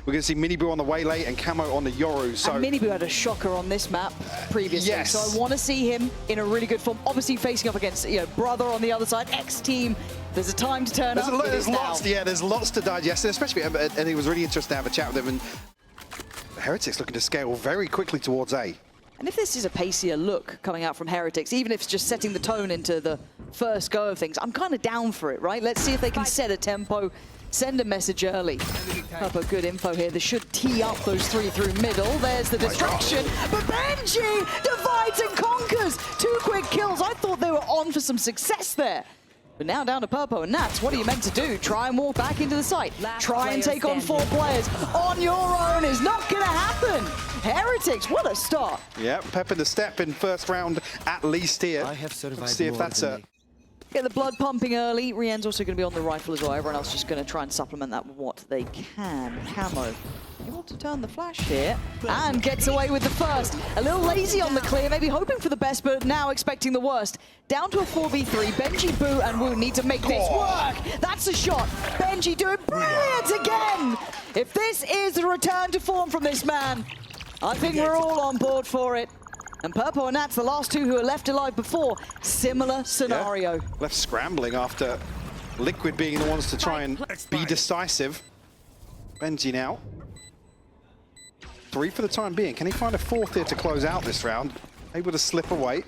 We're going to see Miniboo on the Waylay and Camo on the Yoru. So and Miniboo had a shocker on this map previously, yes. so I want to see him in a really good form. Obviously facing up against brother on the other side, X-Team. There's a time to turn up. There's lots to digest, especially, and it was really interesting to have a chat with him. And Heretics looking to scale very quickly towards A. And if this is a pacier look coming out from Heretics, even if it's just setting the tone into the first go of things, I'm kind of down for it, right? Let's see if they can set a tempo, send a message early. Purple, good info here. They should tee up those three through middle. There's the distraction, but Benji divides and conquers. 2 quick kills. I thought they were on for some success there. But now down to Purple and Nats, what are you meant to do? Try and walk back into the site. Try and take on 4 players. On your own is not going to happen. Heretics, what a start. Yeah, pepping the step in first round at least here. I have survived. Let's see if that's a... Get the blood pumping early. Rian's also going to be on the rifle as well. Everyone else just going to try and supplement that with what they can. Camo able to turn the flash here and gets away with the first. A little lazy on the clear, maybe hoping for the best, but now expecting the worst. Down to a 4v3. Benji, Boo, and Wu need to make this work. That's a shot. Benji doing brilliant again. If this is the return to form from this man, I think we're all on board for it. And Purple and Nats, the last 2 who were left alive before, similar scenario. Yeah. Left scrambling after Liquid being the ones to try and be decisive. Benji now. 3 for the time being. Can he find a 4th here to close out this round? Able to slip away.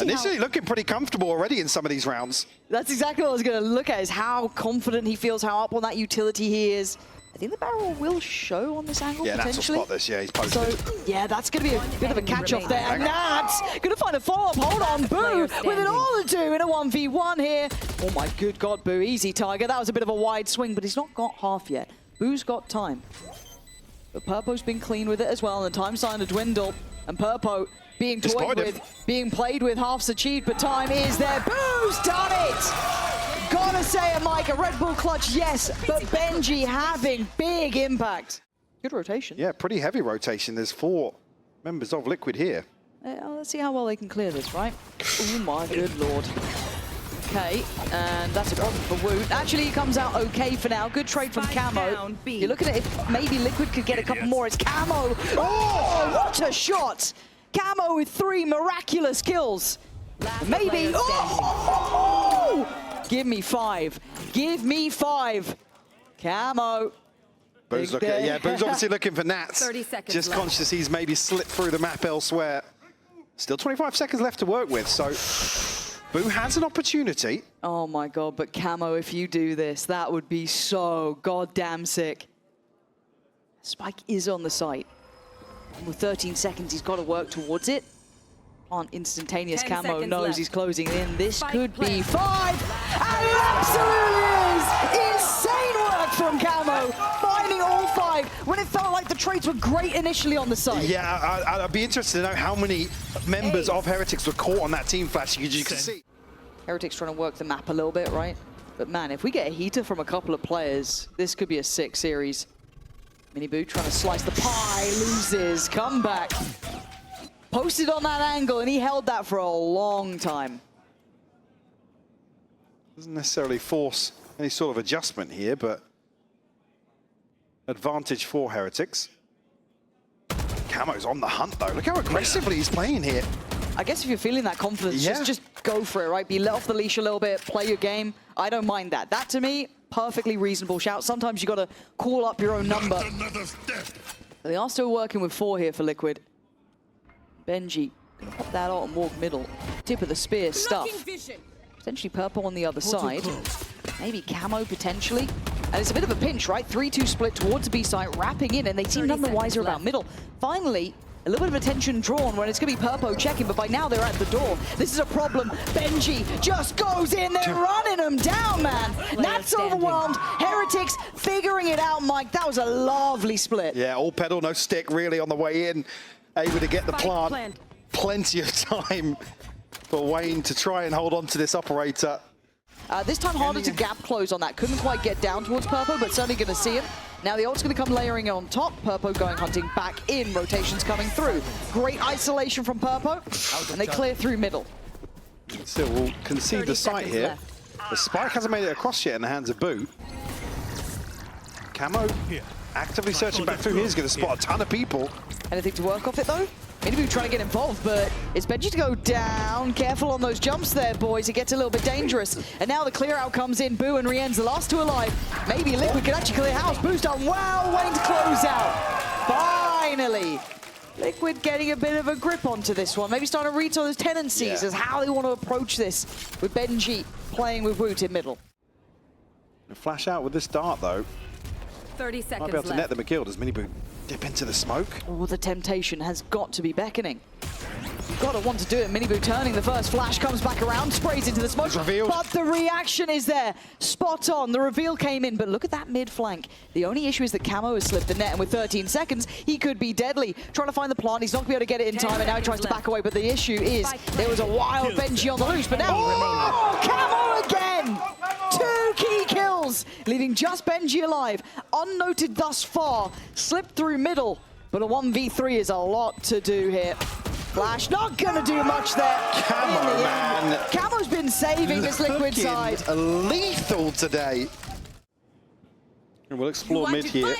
Initially looking pretty comfortable already in some of these rounds. That's exactly what I was going to look at, is how confident he feels, how up on that utility he is. I think the barrel will show on this angle, potentially. That's spot this, yeah, he's posted. So, yeah, that's going to be a bit of a catch-off there. And Nats going to find a follow-up. Hold on, Boo, with it all to do in a 1v1 here. Oh my good God, Boo, easy Tiger. That was a bit of a wide swing, but he's not got half yet. Boo's got time. But Purpo's been clean with it as well, and the time's starting to dwindle. And Purpo being toyed with, being played with, half's achieved, but time is there. Boo's done it! Gotta say it, Mike, a Red Bull clutch, yes, but Benji having big impact. Good rotation. Yeah, pretty heavy rotation. There's 4 members of Liquid here. Let's see how well they can clear this, right? Oh my good Lord. Okay, and that's a problem for Wu. Actually, he comes out okay for now. Good trade from Camo. You're looking at if maybe Liquid could get a couple more. It's Camo. Oh, what a shot! Camo with 3 miraculous kills. Maybe. Oh! Give me 5. Give me 5. Camo. Boo's looking, Boo's obviously looking for Nats. 30 seconds Just left. conscious he's maybe slipped through the map elsewhere. Still 25 seconds left to work with, so Boo has an opportunity. Oh my God, but Camo, if you do this, that would be so goddamn sick. Spike is on the site. And with 13 seconds, he's got to work towards it. On instantaneous, Camo knows left. he's closing in. This Spike could be plant. 5. And it absolutely is! Insane work from Camo, finding all 5 when it felt like the trades were great initially on the site. Yeah, I'd be interested to know how many members of Heretics were caught on that team flash, as you can see. Heretics trying to work the map a little bit, right? But man, if we get a heater from a couple of players, this could be a sick series. Miniboo trying to slice the pie, loses, comeback. Posted on that angle, and he held that for a long time. Doesn't necessarily force any sort of adjustment here, but advantage for Heretics. Camo's on the hunt, though. Look how aggressively he's playing here. I guess if you're feeling that confidence, just go for it, right? Be let off the leash a little bit, play your game. I don't mind that. That, to me, perfectly reasonable shout. Sometimes you got to call up your own number. But they are still working with 4 here for Liquid. Benji gonna pop that out and walk middle. Tip of the spear stuff. Potentially Purple on the other side. Maybe Camo potentially. And it's a bit of a pinch, right? 3-2 split towards the B side, wrapping in, and they seem none the wiser about middle. Finally, a little bit of attention drawn when it's going to be Purpo checking, but by now they're at the door. This is a problem. Benji just goes in there, running them down, man. Nats overwhelmed. Heretics figuring it out, Mike. That was a lovely split. Yeah, all pedal, no stick, really, on the way in. Able to get the plant. Plenty of time for Wayne to try and hold on to this operator. This time harder to gap close on that. Couldn't quite get down towards Purpo, but certainly going to see him. Now the ult's going to come layering on top. Purpo going hunting back in. Rotations coming through. Great isolation from Purpo, and they clear through middle. Still, we'll concede the site here. The Spike hasn't made it across yet in the hands of Boo. Camo actively searching back through here. He's going to spot a ton of people. Anything to work off it though? Minibu trying to get involved, but it's Benji to go down. Careful on those jumps there, boys. It gets a little bit dangerous. And now the clear out comes in. Boo and Rien's the last two alive. Maybe Liquid can actually clear house. Boo's done well, waiting to close out. Finally. Liquid getting a bit of a grip onto this one. Maybe starting to read some of those tendencies as how they want to approach this with Benji playing with Woot in middle. Flash out with this dart though. 30 seconds Might be able to net them a kill. Does Minibu dip into the smoke? Oh, the temptation has got to be beckoning. Got to want to do it. Minibu turning the first flash, comes back around, sprays into the smoke. It's revealed. But the reaction is there. Spot on. The reveal came in, but look at that mid flank. The only issue is that Camo has slipped the net, and with 13 seconds, he could be deadly. Trying to find the plant. He's not going to be able to get it in time, and now he tries to back away. But the issue is there was a wild Benji on the loose, but now... Oh, Camo again! 2 key kills, leaving just Benji alive. Unnoted thus far. Slipped through middle, but a 1v3 is a lot to do here. Flash not gonna do much there. Camo, man. Camo's been saving this Liquid side. Lethal today. And we'll explore mid here.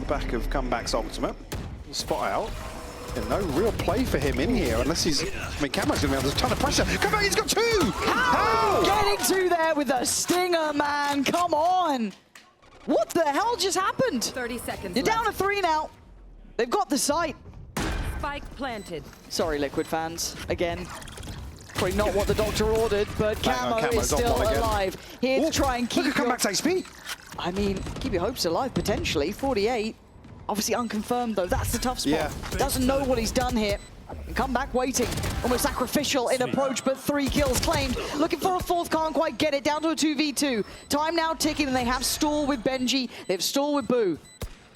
Back of Comeback's ultimate. Spot out. And no real play for him in here unless he's... I mean, Camo's gonna be under a ton of pressure. Come on, he's got 2! How? Getting to there with a stinger, man. Come on. What the hell just happened? 30 seconds You're down to 3 now. They've got the site. Spike planted. Sorry, Liquid fans. Again, probably not what the doctor ordered, but Camo is still alive. Here to try and keep Look at Comeback's HP. I mean, keep your hopes alive, potentially. 48. Obviously unconfirmed, though. That's the tough spot. Yeah. Doesn't know what he's done here. And Comeback waiting. Almost sacrificial in approach, but 3 kills claimed. Looking for a 4th, can't quite get it. Down to a 2v2. Time now ticking, and they have stall with Benji. They have stall with Boo.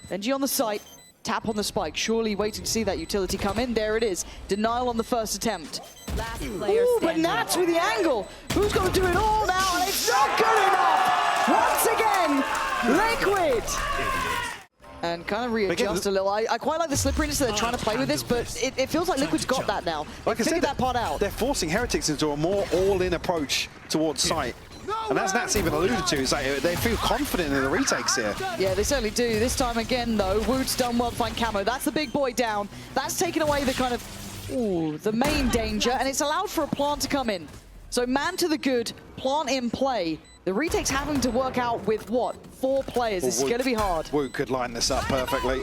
Benji on the site. Tap on the spike, surely waiting to see that utility come in. There it is. Denial on the first attempt. Last player Ooh, but standing. Nats with the angle. Who's going to do it all now? And it's not good enough. Once again, Liquid. And kind of readjust a little. I quite like the slipperiness that they're trying to play with this, but it feels like Liquid's got that now. Like I said, that part out. They're forcing Heretics into a more all-in approach towards sight. And as Nat's even alluded to, is like they feel confident in the retakes here. Yeah, they certainly do. This time again, though, Woot's done well to find Camo. That's the big boy down. That's taken away the kind of, the main danger, and it's allowed for a plant to come in. So man to the good, plant in play. The retakes having to work out with, what, 4 players. This is going to be hard. Woot could line this up perfectly.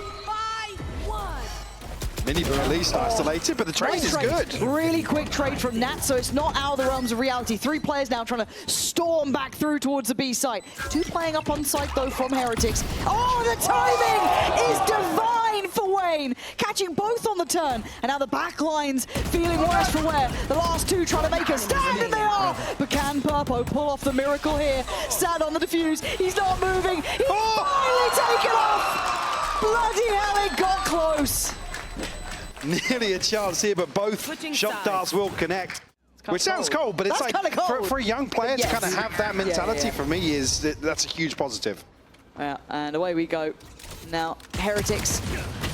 Minibu at least isolated, but the trade is good. Really quick trade from Nat, so it's not out of the realms of reality. 3 players now trying to storm back through towards the B site. 2 playing up on site, though, from Heretics. Oh, the timing is divine for Wayne. Catching both on the turn. And now the back lines feeling worse for wear. The last 2 trying to make a stand, and they are. But can Purpo pull off the miracle here? Sad on the defuse. He's not moving. He's finally taken off. Bloody hell, it got close. Nearly a chance here, but both shot darts will connect. Which sounds cold, but it's like for a young player to kind of have that mentality for me that's a huge positive. Yeah, and away we go. Now, Heretics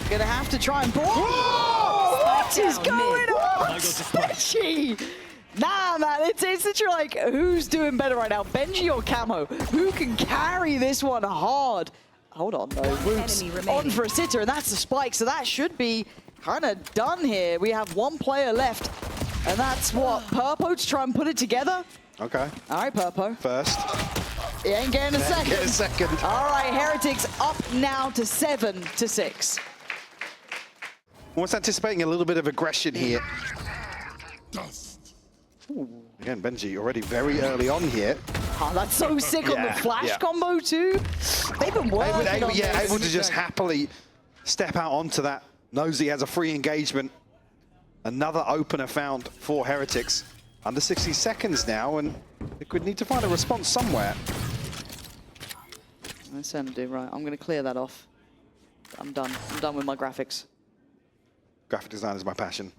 gonna have to try and block. What is going on, Benji? Nah, man, it's literally like, who's doing better right now, Benji or Camo? Who can carry this one hard? Hold on, though. Woot's on for a sitter, and that's the spike, so that should be kind of done here. We have 1 player left, and that's what, Purpo to try and put it together? Okay. All right, Purpo. First. He ain't getting a second. Get a second. All right, Heretics up now to 7-6. Almost anticipating a little bit of aggression here. Ooh. Again, Benji already very early on here. Oh, that's so sick on the flash combo too. They've been working on this. Able to just happily step out onto that. Knows he has a free engagement. Another opener found for Heretics. Under 60 seconds now, and they could need to find a response somewhere. I certainly do, right. I'm going to clear that off. I'm done. I'm done with my graphics. Graphic design is my passion.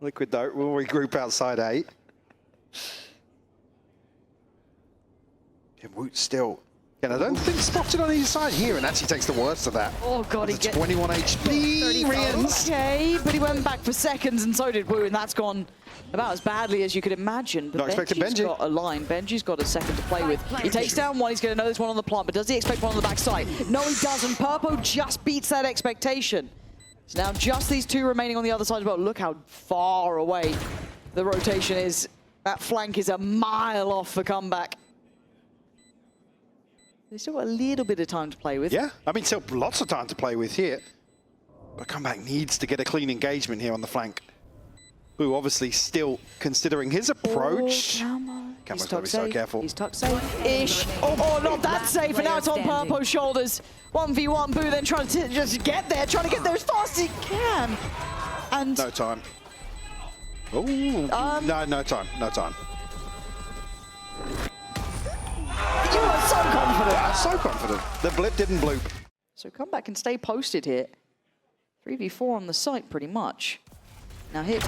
Liquid though, we'll regroup outside 8. Yeah, Woot still And I don't think spotted on either side here, and actually takes the worst of that. Oh god, he gets 21 HP. Rians. Okay, but he went back for seconds, and so did Wu, and that's gone about as badly as you could imagine. But Not expecting Benji. got a line. Benji's got a second to play with. He takes down one. He's going to know there's one on the plant, but does he expect one on the backside? No, he doesn't. Purpo just beats that expectation. So now just these two remaining on the other side as well. Look how far away the rotation is. That flank is a mile off for comeback. They've still got a little bit of time to play with. Yeah, I mean, still lots of time to play with here. But comeback needs to get a clean engagement here on the flank. Who obviously still considering his approach. Camo's got to be so careful. He's tucked safe-ish. Oh, not that safe, and now it's on Purpo's shoulders. 1v1, Boo then trying to just get there, trying to get there as fast as he can. And no time. Oh, no time, no time. You are so confident. Yeah, so confident. The blip didn't bloop. So comeback can stay posted here. 3v4 on the site, pretty much. Now here,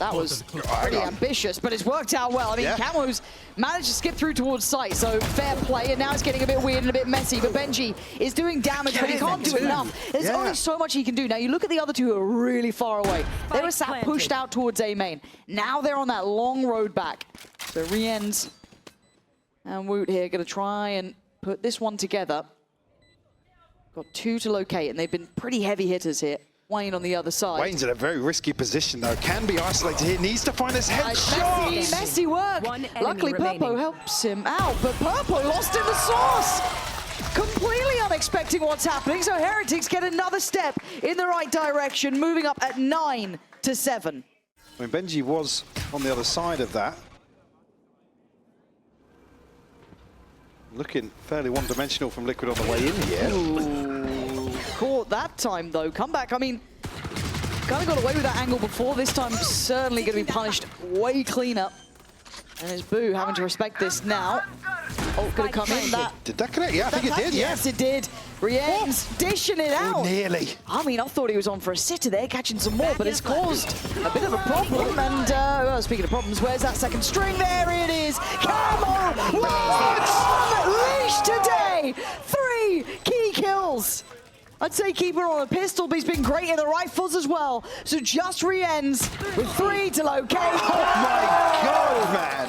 that was pretty ambitious, but it's worked out well. I mean, Camo's managed to skip through towards site, so fair play, and now it's getting a bit weird and a bit messy, but Benji is doing damage, but he can't do enough. There's only so much he can do. Now, you look at the other two who are really far away. They were sat pushed out towards A main. Now they're on that long road back. So Riens and Woot here going to try and put this one together. Got two to locate, and they've been pretty heavy hitters here. Wayne on the other side. Wayne's in a very risky position, though. Can be isolated here. Needs to find his headshot. Messy work. Luckily, Purpo helps him out, but Purpo lost in the source. Completely unexpecting what's happening. So Heretics get another step in the right direction, moving up at 9-7. I mean, Benji was on the other side of that. Looking fairly one-dimensional from Liquid on the way in here. Ooh, caught that time, though. Comeback, I mean, kind of got away with that angle before. This time, certainly going to be punished way cleaner. And it's Boo having to respect this now. Oh, going to come in. Did that connect? Yeah, I think it did, yeah. Yes, it did. Riens dishing it out. Nearly. I mean, I thought he was on for a sitter there, catching some more, but it's caused a bit of a problem. And, well, speaking of problems, where's that second string? There it is. Camo unleashed today. 3 key kills. I'd say keep her on a pistol, but he's been great in the rifles as well. So just Riens with 3 to locate. Oh my God, man.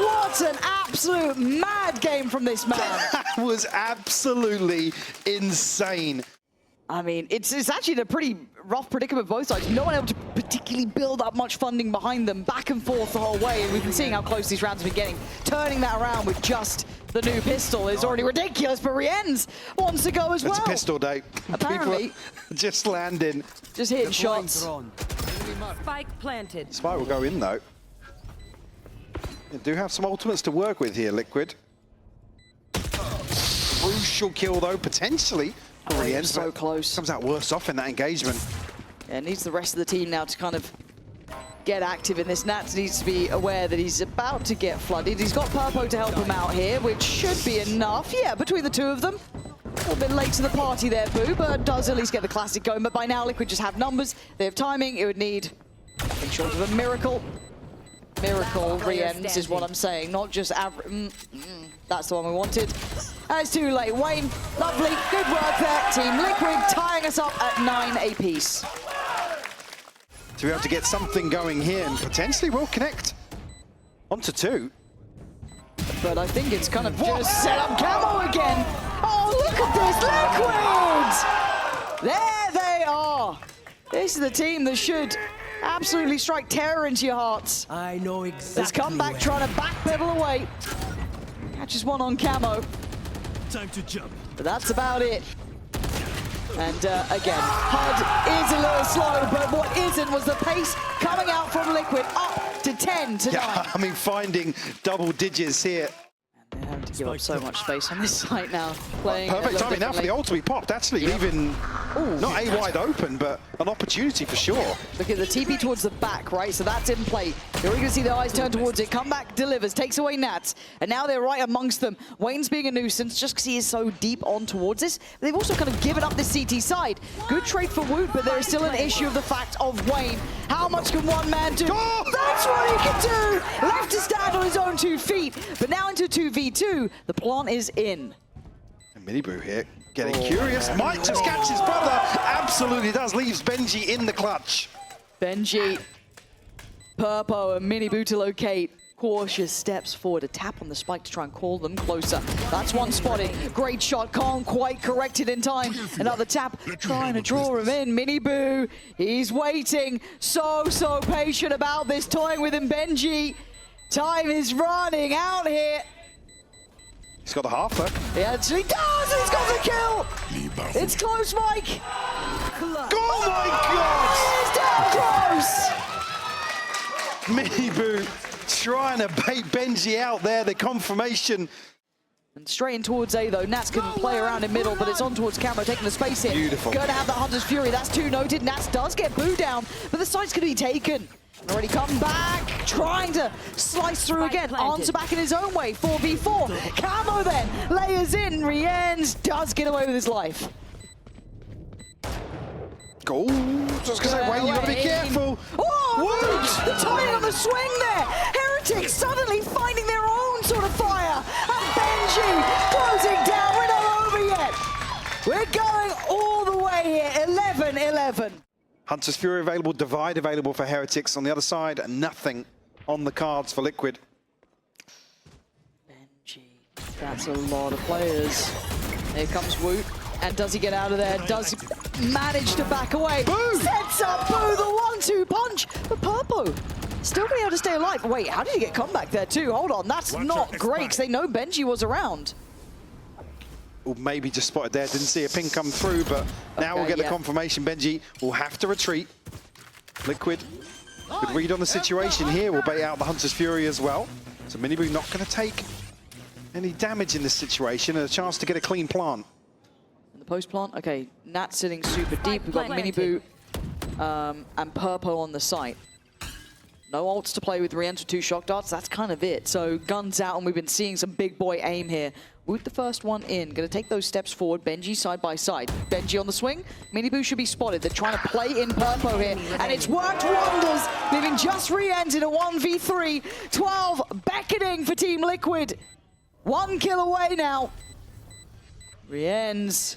What an absolute mad game from this man. That was absolutely insane. I mean, it's actually in a pretty rough predicament both sides. No one able to particularly build up much funding behind them, back and forth the whole way, and we've been seeing how close these rounds have been getting. Turning that around with just the new pistol is already ridiculous, but Riens wants to go as well. It's a pistol day. Apparently. Just landing. Just hitting shots. Spike planted. Spike will go in, though. They do have some ultimates to work with here, Liquid. Crucial kill, though, potentially. Oh, so close. Comes out worse off in that engagement. Yeah, needs the rest of the team now to kind of get active in this. Nats needs to be aware that he's about to get flooded. He's got Purpo to help him out here, which should be enough. Yeah, between the two of them. A little bit late to the party there, Boo, but does at least get the classic going. But by now, Liquid just have numbers. They have timing. It would need nothing short of a miracle. Miracle Riens is what I'm saying, not just average. That's the one we wanted. And it's too late. Wayne, lovely, good work there. Team Liquid tying us up at 9 apiece. To be able to get something going here and potentially will connect onto 2. But I think it's kind of just set up Camo again. Oh, look at this, Liquid! There they are. This is the team that should absolutely strike terror into your hearts. I know exactly. Let's come back trying to backpedal away. Catches one on Camo. Time to jump. But that's about it. And again, HUD is a little slow, but what isn't was the pace coming out from Liquid up to 10 to 9. Yeah, I mean, finding double digits here. And they're having to give up so much space on this site now. Playing Perfect timing now for the ult to be popped, actually, leaving Not a wide open, but an opportunity for sure. Look at the TP towards the back, right? So that's in play. You're going to see their eyes turn towards it. Comeback delivers, takes away Nats. And now they're right amongst them. Wayne's being a nuisance just because he is so deep on towards this. But they've also kind of given up the CT side. Good trade for Woot, but there is still an issue of the fact of Wayne. How much can one man do? Oh! That's what he can do! Left to stand on his own 2 feet. But now into 2v2, the plant is in. And Miniboo here. Getting curious, might just catch his brother. Absolutely does, leaves Benji in the clutch. Benji, Purpo and Miniboo to locate. Cautious steps forward, a tap on the spike to try and call them closer. That's one spotted. Great shot, can't quite correct it in time. Another tap, trying to draw him in. Miniboo, he's waiting. So patient about this, toying with him. Benji, time is running out here. He's got the half though. He actually does! He's got the kill! It's close, Mike! Oh my God! It's down close! Miniboo trying to bait Benji out there, the confirmation. And straight in towards A though, Nats can play around in middle, but it's on towards Camo, taking the space here. Beautiful. Going to have that Hunter's Fury, that's 2 noted. Nats does get Boo down, but the site's going to be taken. Already come back, trying to slice through again. Answer back in his own way, 4v4. Camo then layers in, Riens does get away with his life. Oh, just because I wait, you gotta be careful. Oh, the timing on the swing there. Heretics suddenly finding their own sort of fire. And Benji closing down, we're not over yet. We're going all the way here, 11-11. Hunter's Fury available, Divide available for Heretics. On the other side, nothing on the cards for Liquid. Benji, that's a lot of players. Here comes Woot, and does he get out of there? Does he manage to back away? Boo! Sets up Boo, the 1-2 punch, but Purpo still being able to stay alive. Wait, how did he get comeback there too? Hold on, that's not great, because they know Benji was around. Or maybe just spotted there, didn't see a ping come through, but now we'll get the confirmation. Benji will have to retreat. Liquid, good read on the situation here, will bait out the Hunter's Fury as well. So Miniboo not going to take any damage in this situation, and a chance to get a clean plant. In the post plant, okay, Nat sitting super deep. We've got Miniboo and Purpo on the site. No ults to play with, re-enter 2 shock darts, that's kind of it. So guns out, and we've been seeing some big boy aim here. Woot the first one in, gonna take those steps forward. Benji side by side. Benji on the swing, Miniboo should be spotted. They're trying to play in Purpo here, and it's worked wonders, leaving just re-ent in a 1v3. 12 beckoning for Team Liquid. 1 kill away now. Re-ents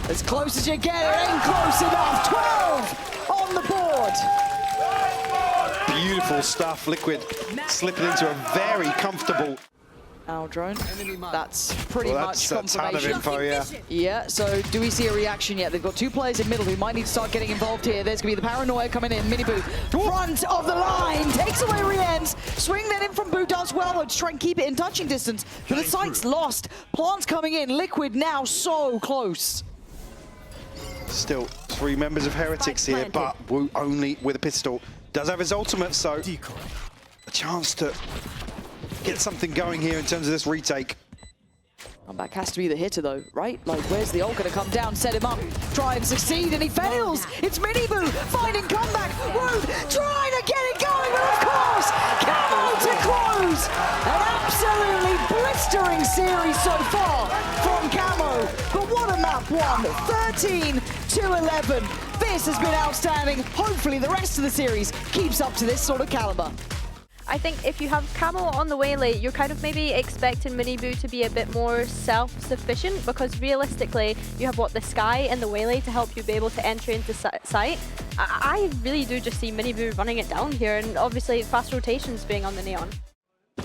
as close as you get, it ain't close enough. 12 on the board. Beautiful stuff. Liquid slipping into a very comfortable... Our drone. That's pretty much that's a ton of confirmation. info, yeah. Yeah, so do we see a reaction yet? They've got 2 players in middle who might need to start getting involved here. There's going to be the paranoia coming in. Miniboo, front of the line, takes away Riens. Swing then in from Boo does well though to try and keep it in touching distance. But the site's lost. Plant's coming in. Liquid now so close. Still 3 members of Heretics here, but Woot only with a pistol. Does have his ultimate, so a chance to get something going here in terms of this retake. Comeback has to be the hitter though, right? Like, where's the ult gonna come down, set him up, try and succeed, and he fails! It's Miniboo finding comeback! Woot trying to get it going, but of course, Camo to close! An absolutely blistering series so far from Camo, but what a map one! 13-11. This has been outstanding. Hopefully the rest of the series keeps up to this sort of caliber. I think if you have Camo on the way late, you're kind of maybe expecting Miniboo to be a bit more self-sufficient, because realistically, you have the Sky and the Waylay to help you be able to enter into site. I really do just see Miniboo running it down here, and obviously fast rotations being on the Neon.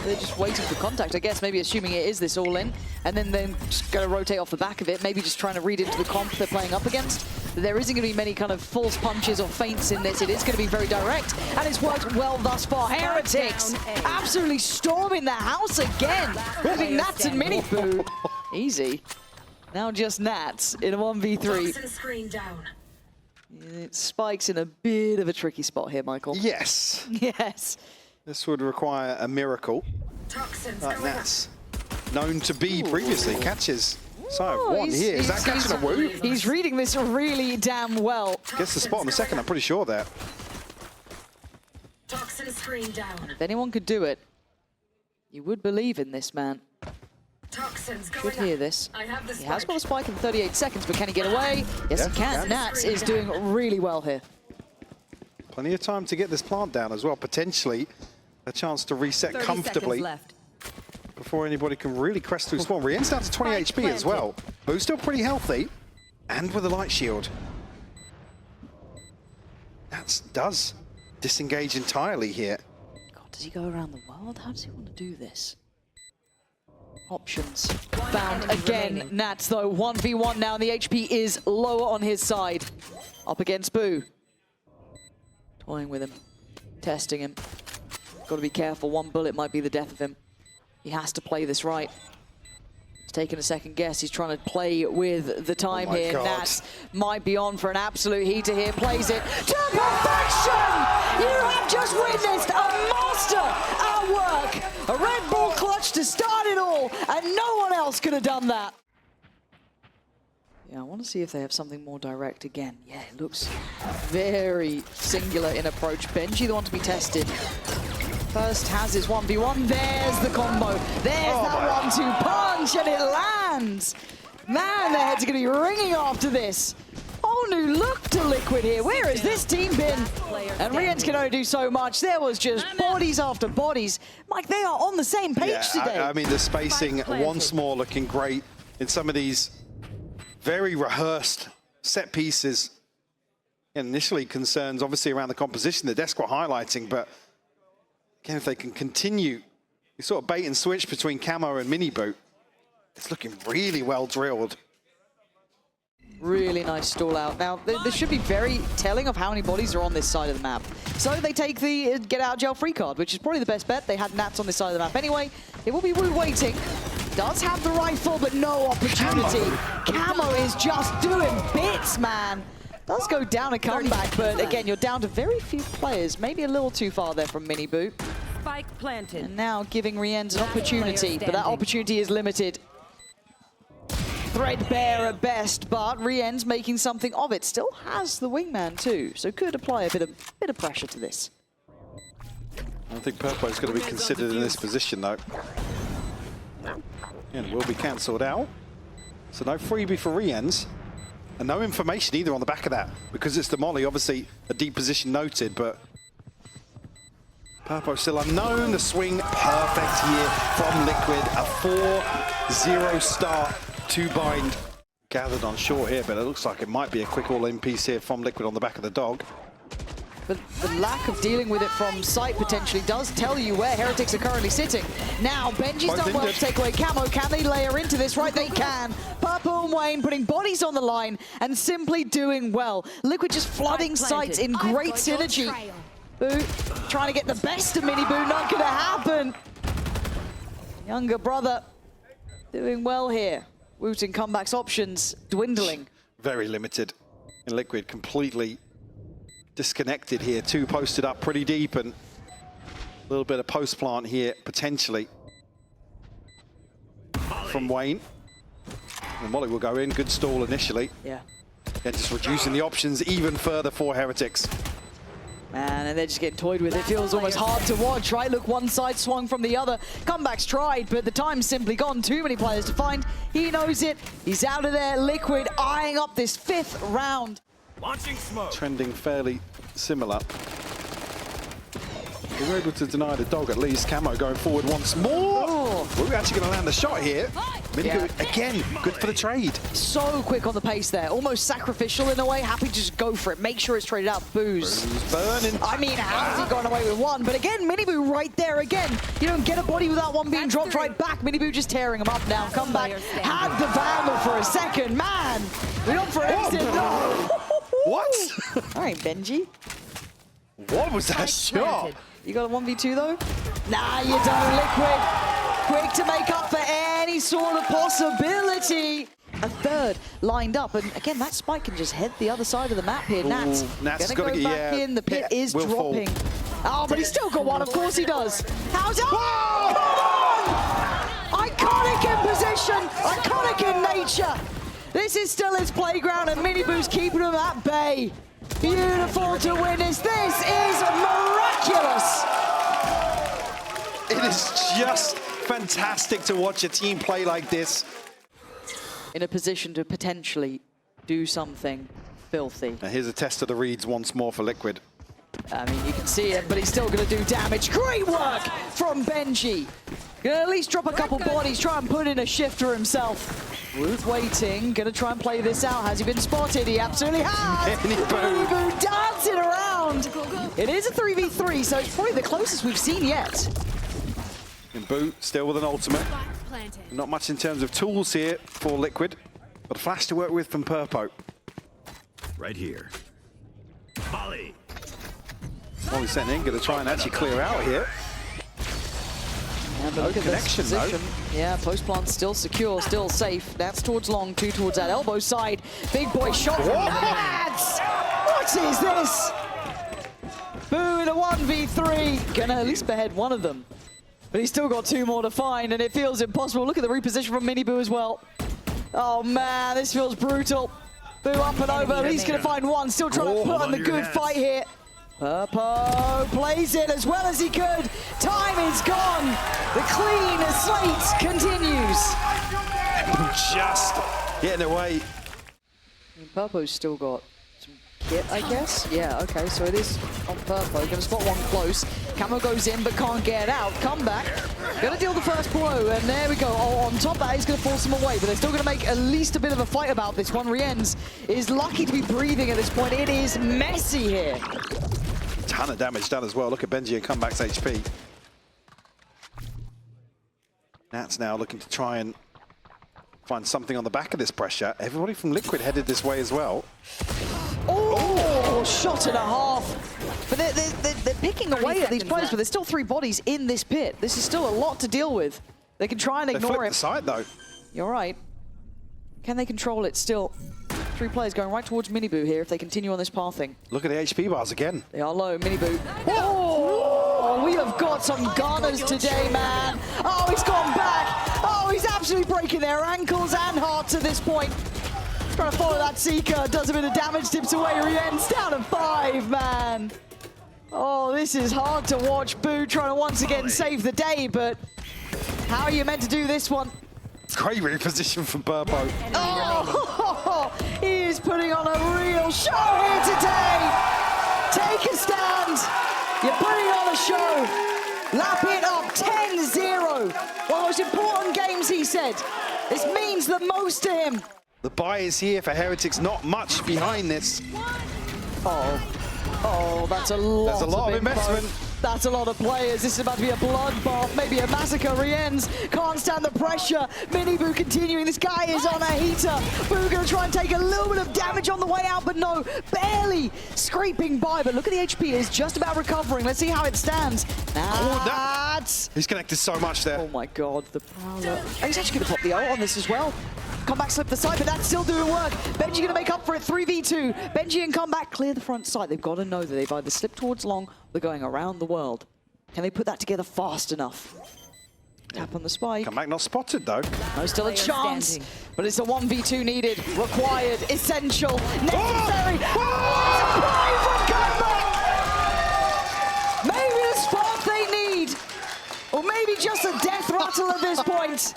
They're just waiting for contact, I guess, maybe assuming it is this all-in, and then they're just going to rotate off the back of it, maybe just trying to read into the comp they're playing up against. There isn't going to be many kind of false punches or feints in this. It is going to be very direct, and it's worked well thus far. Heretics absolutely storming the house again, moving Nats and Miniboo. Easy. Now just Nats in a 1v3. It spikes in a bit of a tricky spot here, Michael. Yes. Yes. This would require a miracle. Like Nats known to be previously. Catches So one here. Is that catching a woo? He's reading this really damn well. Gets the spot on the second, I'm pretty sure there. Toxin screen down. If anyone could do it, you would believe in this man. Toxins Should going hear up. this. I have the He has spike. got a spike in 38 seconds, but can he get away? Yes, Yeah, he can. can. Nats is doing really well here. Plenty of time to get this plant down as well. Potentially a chance to reset 30 comfortably seconds left. before anybody can really crest through spawn. Rien's down to 20 HP as well. Who's still pretty healthy and with a light shield. Nats does disengage entirely here. God, does he go around the world? How does he want to do this? Options found again. Nats though, 1v1 now, and the HP is lower on his side. Up against Boo. Toying with him, testing him. Got to be careful, one bullet might be the death of him. He has to play this right. He's taking a second guess, he's trying to play with the time here. God. Nats might be on for an absolute heater here, plays it to perfection! You have just witnessed a master at work! A Red Bull clutch to start it all, and no one else could have done that. Yeah, I want to see if they have something more direct again. Yeah, it looks very singular in approach. Benji, the one to be tested. First has his 1v1. There's the combo. There's that 1-2 punch, and it lands. Man, their heads are going to be ringing after this. Whole new look to Liquid here. Where has this team been? And Riens can only do so much. There was just bodies after bodies. Mike, they are on the same page today. I mean, the spacing once more looking great in some of these very rehearsed set pieces. Initially concerns obviously around the composition that Desquat highlighting, but again, if they can continue you sort of bait and switch between Camo and Mini Boot, it's looking really well drilled. Really nice stall out. Now, this should be very telling of how many bodies are on this side of the map. So they take the get out of jail free card, which is probably the best bet. They had Nats on this side of the map anyway. It will be Wu waiting. Does have the rifle, but no opportunity. Camo is just doing bits, man. Does go down a comeback, but again, you're down to very few players. Maybe a little too far there from Mini Boot. Spike planted. And now giving Riens an opportunity, but that opportunity is limited. Threadbare at best, but Riens making something of it. Still has the wingman too, so could apply a bit of pressure to this. I don't think Purpo is going to be considered in this position though. And will be cancelled out. So no freebie for Riens. And no information either on the back of that, because it's the molly, obviously a deep position noted, but Purpo still unknown. The swing perfect here from Liquid. A 4-0 start to bind. Gathered on short here, but it looks like it might be a quick all-in piece here from Liquid on the back of the dog. But the lack of dealing with it from sight potentially does tell you where Heretics are currently sitting. Now, Benji's done well to take away Camo. Can they layer into this? Right, they can. Purple and Wayne putting bodies on the line and simply doing well. Liquid just flooding sights in great synergy. Boo trying to get the best of Mini Boo, not gonna happen. Younger brother doing well here. Wooting comebacks options dwindling. Very limited. And Liquid completely disconnected here. Two posted up pretty deep and a little bit of post plant here potentially from Wayne. And Molly will go in. Good stall initially. Yeah. And just reducing the options even further for Heretics. Man, and they're just getting toyed with it. Feels almost hard to watch, right? Look, one side swung from the other. Comebacks tried, but the time's simply gone. Too many players to find. He knows it. He's out of there. Liquid eyeing up this 5th round. Launching smoke. Trending fairly similar. We were able to deny the dog at least. Camo going forward once more. Oh. We're actually going to land the shot here. Minigo, again, good for the trade. So quick on the pace there. Almost sacrificial in a way. Happy to just go for it. Make sure it's traded out. Booze. Burning. I mean, how's he gone away with one? But again, Miniboo right there again. You don't get a body without one being dropped right back. Miniboo just tearing him up now. Come back. Had the vandal for a second. Man, we're on for exit. No. What? All right, Benji. What was that shot? You got a 1v2 though? Nah, you don't, Liquid. Quick to make up for any sort of possibility. A third lined up, and again, that spike can just head the other side of the map here. Nats Nats gonna go back in. The pit is dropping. Oh, but he's still got one. Of course he does. How's it? Oh, come on! Iconic in position, iconic in nature. This is still his playground, and Miniboo's keeping him at bay. Beautiful to witness. This is miraculous. It is just fantastic to watch a team play like this. In a position to potentially do something filthy. Now here's a test of the reads once more for Liquid. I mean, you can see it, but he's still going to do damage. Great work from Benji. Gonna at least drop a couple bodies, try and put in a shifter himself. Ruth waiting, gonna try and play this out. Has he been spotted? He absolutely has! Miniboo dancing around! It is a 3v3, so it's probably the closest we've seen yet. And Boo still with an ultimate. Not much in terms of tools here for Liquid, but a flash to work with from Purpo. Right here. Volley. Molly sent in, gonna try and actually clear out here. And No look at connection, this position. Yeah, post plant still secure, still safe. That's towards long, two towards that elbow side. Big boy shot from Nads! What is this? Boo in a 1v3. Gonna at least behead one of them. But he's still got two more to find, and it feels impossible. Look at the reposition from Miniboo as well. Oh man, this feels brutal. Boo up and over, at least gonna find one. Still trying to put on the good fight here. Purpo plays it as well as he could. Time is gone. The clean slate continues. Just getting away. Purpo's still got some kit, I guess. Yeah, okay, so it is on Purpo. Gonna spot one close. Camo goes in but can't get out. Come back. Gonna deal the first blow, and there we go. Oh, on top of that, he's gonna force him away, but they're still gonna make at least a bit of a fight about this one. Riens is lucky to be breathing at this point. It is messy here. Ton of damage done as well. Look at Benji and Comeback's HP. Nat's now looking to try and find something on the back of this pressure. Everybody from Liquid headed this way as well. Oh, shot and a half. But they're picking away at these players, but there's still three bodies in this pit. This is still a lot to deal with. They can try and ignore it. The side though. You're right. Can they control it still? Three players going right towards Miniboo here if they continue on this pathing. Look at the HP bars again. They are low, Miniboo. Oh, we have got some gunners today, man. Oh, he's gone back. Oh, he's absolutely breaking their ankles and hearts at this point. Trying to follow that Seeker, does a bit of damage, tips away, Riens down to 5, man. Oh, this is hard to watch. Boo trying to once again save the day, but how are you meant to do this one? Great reposition from Purpo. Oh, he is putting on a real show here today. Take a stand. You're putting on a show. Lap it up 10-0. One of the most important games, he said. This means the most to him. The buy is here for Heretics. Not much behind this. Oh, that's a lot. There's a lot of investment. That's a lot of players. This is about to be a bloodbath, maybe a massacre. Riens can't stand the pressure. Miniboo continuing. This guy is on a heater. Boo gonna try and take a little bit of damage on the way out, but no, barely scraping by. But look at the HP, it's just about recovering. Let's see how it stands. That's... He's connected so much there. Oh my God, the Prowler. Oh, he's actually gonna pop the ult on this as well. Comeback slip the side, but that's still doing work. Benji gonna make up for it, 3v2. Benji and Comeback clear the front side. They've got to know that they've either slipped towards long or they're going around the world. Can they put that together fast enough? Tap on the spike. Comeback not spotted though. No, still a chance, but it's a 1v2 needed, required, essential, necessary. Oh, maybe the spot they need, or maybe just a death rattle at this point.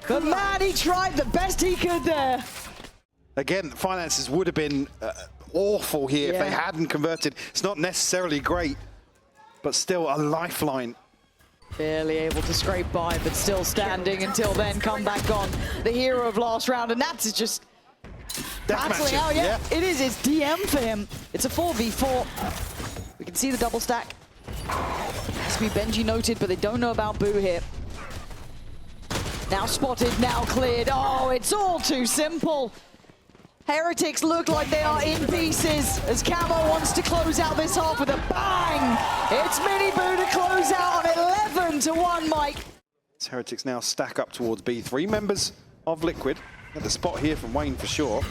But man, he tried the best he could there. Again, finances would have been awful here if they hadn't converted. It's not necessarily great, but still a lifeline. Barely able to scrape by, but still standing until then. Comeback on the hero of last round, and Natus is just battling out. Yeah, it is. It's DM for him. It's a 4v4. We can see the double stack. Has to be Benji noted, but they don't know about Boo here. Now spotted, now cleared. Oh, it's all too simple. Heretics look like they are in pieces as Camo wants to close out this half with a bang. It's Miniboo to close out on 11-1, Mike. It's Heretics now stack up towards B3. Members of Liquid. Got the spot here from Wayne for sure.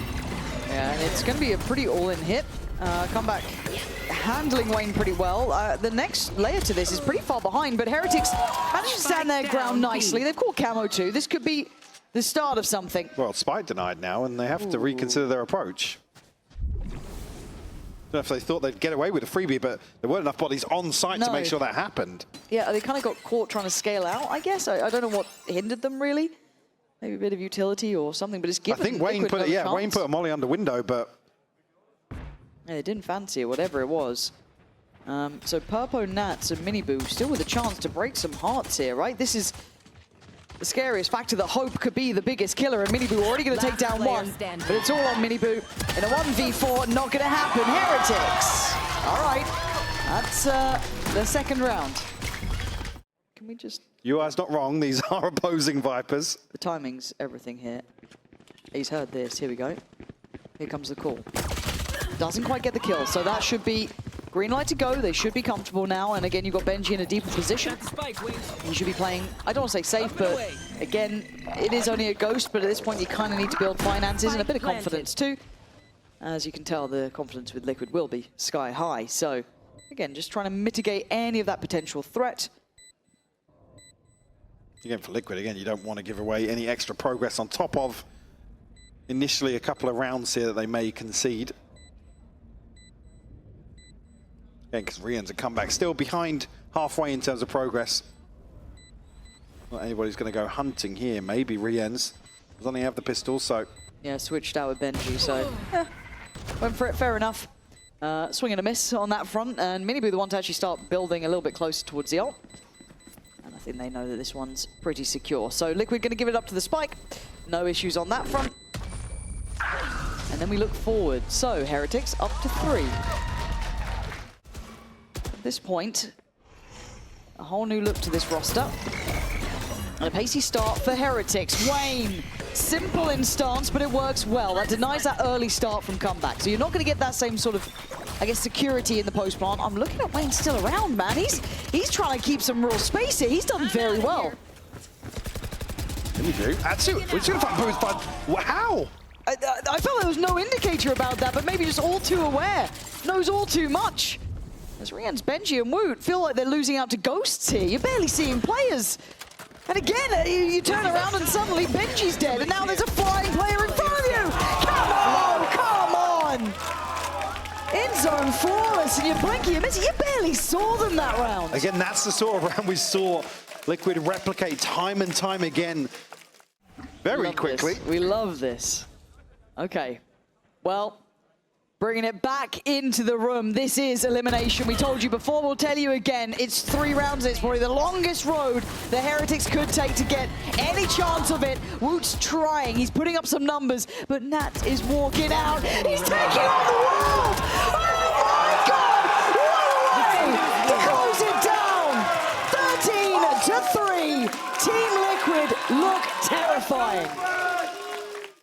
Yeah, and it's going to be a pretty all-in hit. Comeback handling Wayne pretty well. The next layer to this is pretty far behind, but Heretics managed to stand their ground nicely. They've caught Camo too. This could be the start of something. Well, Spike denied now, and they have to reconsider their approach. I don't know if they thought they'd get away with a freebie, but there weren't enough bodies on site to make sure that happened. Yeah, they kind of got caught trying to scale out, I guess. I don't know what hindered them, really. Maybe a bit of utility or something, but it's given I think Wayne put it, Wayne put a molly under window, but... Yeah, they didn't fancy it, whatever it was. So Purpo, Nats, and Miniboo still with a chance to break some hearts here, right? This is the scariest factor that Hope could be the biggest killer, and Miniboo already going to take down one, but it's all on Miniboo. In a 1v4, not going to happen. Heretics! All right, that's the second round. Can we just... UI's not wrong, these are opposing Vipers. The timing's everything here. He's heard this, here we go. Here comes the call. Doesn't quite get the kill, so that should be green light to go. They should be comfortable now, and again, you've got Benji in a deeper position. He should be playing, I don't want to say safe, but again, it is only a ghost, but at this point, you kind of need to build finances and a bit of confidence too. As you can tell, the confidence with Liquid will be sky high. So, again, just trying to mitigate any of that potential threat. Again, for Liquid, again, you don't want to give away any extra progress on top of initially a couple of rounds here that they may concede. Again, because Rian's a comeback, still behind halfway in terms of progress. Not anybody's going to go hunting here. Maybe Rian's. Does only have the pistol, so... Yeah, switched out with Benji, so... went for it, fair enough. Swing and a miss on that front, and Miniboo the one to actually start building a little bit closer towards the ult. And I think they know that this one's pretty secure. So Liquid going to give it up to the Spike. No issues on that front. And then we look forward. So Heretics up to 3. At this point, a whole new look to this roster. And a pacey start for Heretics. Wayne, simple in stance, but it works well. That denies that early start from comeback. So you're not going to get that same sort of, I guess, security in the post plant. I'm looking at Wayne still around, man. He's trying to keep some real space here. He's done very well. Atsu, we should have found boost, but wow! I felt there was no indicator about that, but maybe just all too aware. Knows all too much. As Rian's, Benji, and Woot feel like they're losing out to ghosts here. You're barely seeing players. And again, you turn around and suddenly Benji's dead, and now there's a flying player in front of you! Come on! In zone flawless, and you blink, you miss it. You barely saw them that round. Again, that's the sort of round we saw Liquid replicate time and time again very quickly. We love this. Okay, well, bringing it back into the room. This is elimination. We told you before, we'll tell you again. It's 3 rounds. It's probably the longest road the Heretics could take to get any chance of it. Woot's trying. He's putting up some numbers, but Nat is walking out. He's taking on the world! Oh my God! What a way to close it down! 13 to 3. Team Liquid look terrifying.